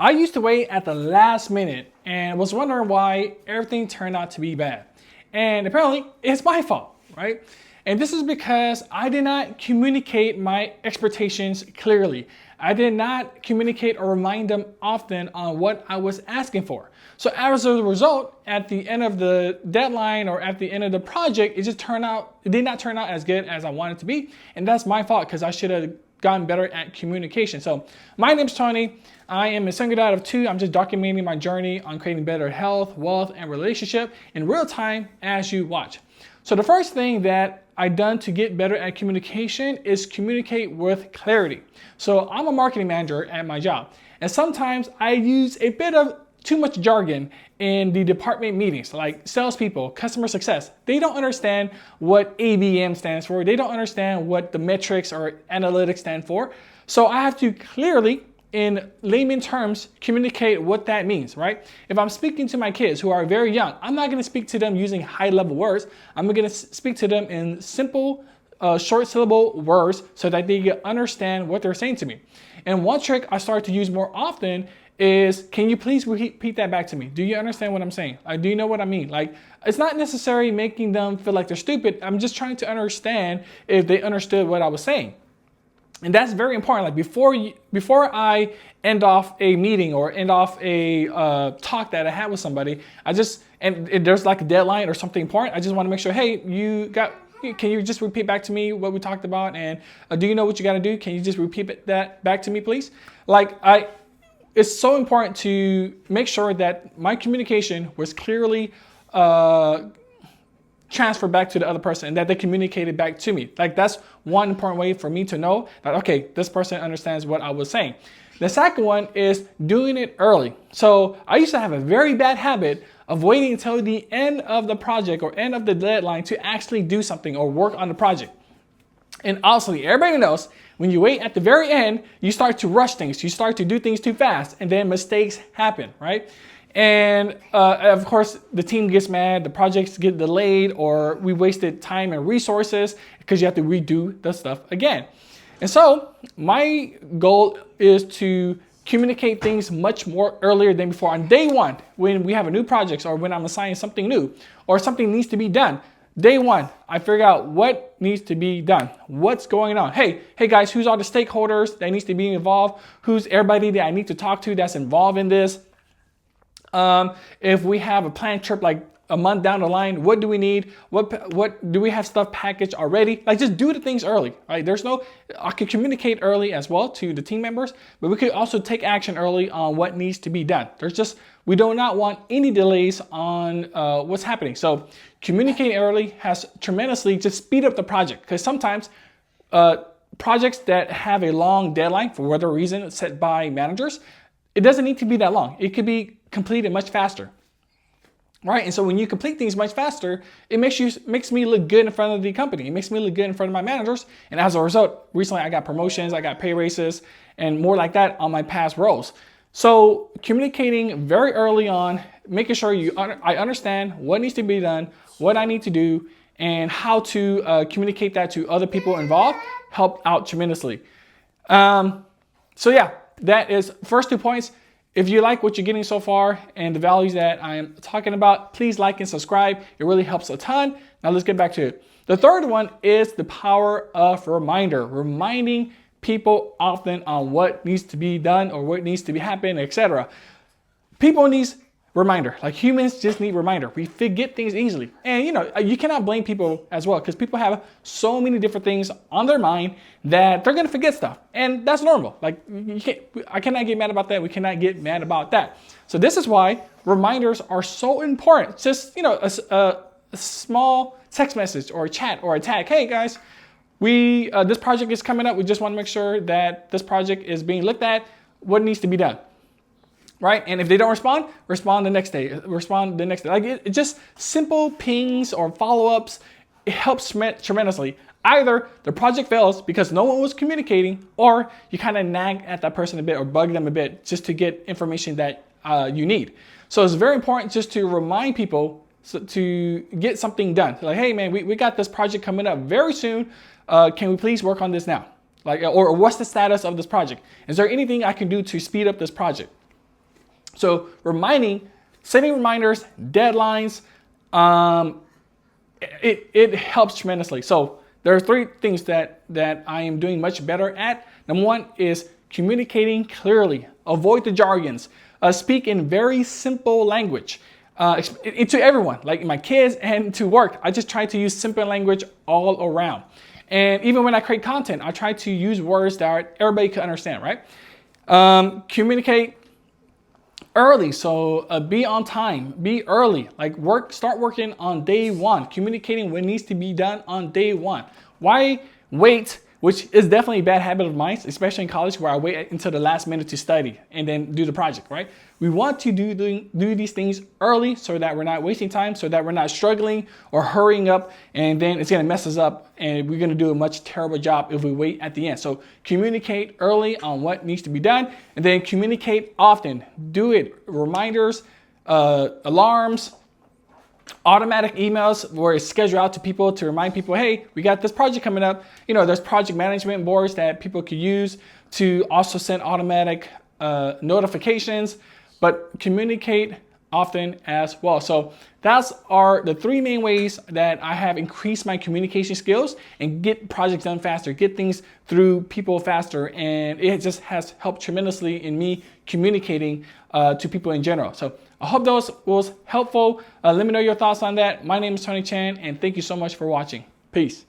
I used to wait at the last minute and was wondering why everything turned out to be bad. And apparently it's my fault, right? And this is because I did not communicate my expectations clearly. I did not communicate or remind them often on what I was asking for. So as a result, at the end of the deadline or at the end of the project, it did not turn out as good as I wanted it to be. And that's my fault because I should have gotten better at communication. So my name's Tony. I am a single dad of 2. I'm just documenting my journey on creating better health, wealth, and relationship in real time as you watch. So the first thing that I've done to get better at communication is communicate with clarity. So I'm a marketing manager at my job, and sometimes I use a bit of too much jargon in the department meetings, like salespeople, customer success. They don't understand what ABM stands for. They don't understand what the metrics or analytics stand for. So I have to clearly, in layman terms, communicate what that means, right? If I'm speaking to my kids who are very young, I'm not gonna speak to them using high level words. I'm gonna speak to them in simple, short syllable words so that they can understand what they're saying to me. And one trick I start to use more often is, can you please repeat that back to me? Do you understand what I'm saying? Do you know what I mean? Like, it's not necessarily making them feel like they're stupid. I'm just trying to understand if they understood what I was saying. And that's very important. Like before I end off a meeting or end off a talk that I had with somebody, and there's like a deadline or something important, I just want to make sure, hey, can you just repeat back to me what we talked about? And do you know what you got to do? Can you just repeat that back to me, please? It's so important to make sure that my communication was clearly transferred back to the other person and that they communicated back to me. Like, that's one important way for me to know that, okay, this person understands what I was saying. The second one is doing it early. So I used to have a very bad habit of waiting until the end of the project or end of the deadline to actually do something or work on the project. And honestly, everybody knows when you wait at the very end, you start to rush things. You start to do things too fast, and then mistakes happen, right? And of course, the team gets mad, the projects get delayed, or we wasted time and resources because you have to redo the stuff again. And so my goal is to communicate things much more earlier than before. On day one, when we have a new project or when I'm assigning something new or something needs to be done, day one, I figure out what needs to be done. What's going on? Hey guys, who's all the stakeholders that needs to be involved? Who's everybody that I need to talk to that's involved in this? If we have a planned trip like a month down the line, what do we need? What do we have stuff packaged already? Like, just do the things early, right? I can communicate early as well to the team members, but we could also take action early on what needs to be done. We do not want any delays on what's happening. So communicating early has tremendously just speed up the project, because sometimes projects that have a long deadline for whatever reason set by managers, it doesn't need to be that long. It could be completed much faster. Right? And so when you complete things much faster, it makes me look good in front of the company. It makes me look good in front of my managers. And as a result, recently I got promotions, I got pay raises, and more like that on my past roles. So communicating very early on, making sure I understand what needs to be done, what I need to do, and how to communicate that to other people involved, helped out tremendously. So yeah, that is first 2 points. If you like what you're getting so far and the values that I am talking about, please like and subscribe. It really helps a ton. Now let's get back to it. The third one is the power of reminder, reminding people often on what needs to be done or what needs to be happening, etc. People need reminder. Like, humans just need reminder. We forget things easily. And you cannot blame people as well, because people have so many different things on their mind that they're going to forget stuff. And that's normal. Like, I cannot get mad about that. We cannot get mad about that. So this is why reminders are so important. Just, a small text message or a chat or a tag. Hey guys, this project is coming up. We just want to make sure that this project is being looked at. What needs to be done? Right? And if they don't respond the next day. Like, it just simple pings or follow-ups, it helps tremendously. Either the project fails because no one was communicating, or you kind of nag at that person a bit or bug them a bit just to get information that you need. So it's very important just to remind people to get something done. Like, hey man, we got this project coming up very soon. Can we please work on this now? Like, or what's the status of this project? Is there anything I can do to speed up this project? So setting reminders, deadlines, it helps tremendously. So there are 3 things that I am doing much better at. Number 1 is communicating clearly. Avoid the jargons. Speak in very simple language to everyone, like my kids and to work. I just try to use simple language all around. And even when I create content, I try to use words that everybody can understand, right? Communicate early. So be on time, be early, like start working on day 1, communicating what needs to be done on day 1. Why wait? Which is definitely a bad habit of mine, especially in college where I wait until the last minute to study and then do the project, right? We want to do these things early so that we're not wasting time, so that we're not struggling or hurrying up, and then it's gonna mess us up and we're gonna do a much terrible job if we wait at the end. So communicate early on what needs to be done, and then communicate often. Do it, reminders, alarms, automatic emails where it's scheduled out to people to remind people, hey, we got this project coming up. You know, there's project management boards that people could use to also send automatic notifications, but communicate often as well. So that's the 3 main ways that I have increased my communication skills and get projects done faster, get things through people faster. And it just has helped tremendously in me communicating to people in general. So I hope those was helpful. Let me know your thoughts on that. My name is Tony Chan, and thank you so much for watching. Peace.